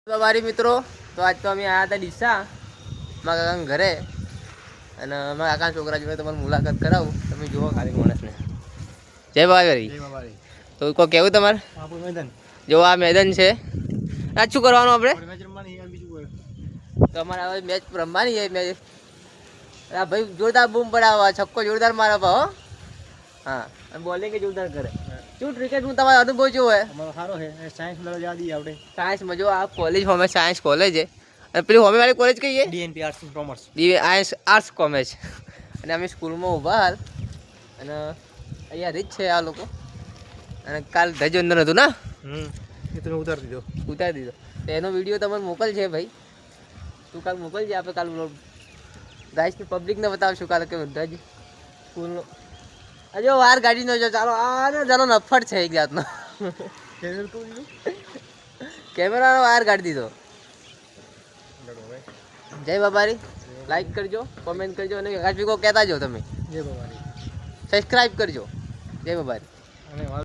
મારી મિત્રો તો આજ તો અમે આવ્યા હતા ડીસા મારા કાકાના ઘરે અને મારા કાકાના છોકરા જોડે તમારી મુલાકાત કરાવું. તમે જુઓ ખાલી માણસને. જય બાબારી. તો કોઈ કેવું તમારે જો આ મેદાન છે આ શું કરવાનું આપણે તો અમારે હવે મેચ રમવાની છે. મેચ ભાઈ જોરદાર બૂમ પડાવવા છક્કો જોરદાર મારે હો. હા અને બોલિંગ જોરદાર કરે. શું ક્રિકેટનું તમારો અનુભવ જો હોય સારો છે. સાયન્સમાં જવા દઈએ આપણે. સાયન્સમાં જો આ કોલેજ હોમે સાયન્સ કોલેજ છે અને પેલી હોમે વાળી કોલેજ કઈ છે DNP arts commerce. Arts commerce. અને અમે સ્કૂલમાં ઊભા હાલ અને અહીંયા રીત છે આ લોકો અને કાલ ધ્વજવંદન હતું ને એ તમે ઉતારી દીધો. તો એનો વિડીયો તમને મોકલજે ભાઈ. તું કાલ મોકલજે આપણે કાલ ગાઈસની પબ્લિકને બતાવશું કાલે કે ધ્વજ સ્કૂલનો હજુ વાર ગાડી નો જો ચાલો આ ને ચાલો નફટ છે એક જાતનો કેમેરાનો વાર કાઢી દીધો. જય બાબારી. લાઈક કરજો, કોમેન્ટ કરજો અને આજ કો કહેતા જો તમે જય બાબારી. સબસ્ક્રાઇબ કરજો. જય બાબારી.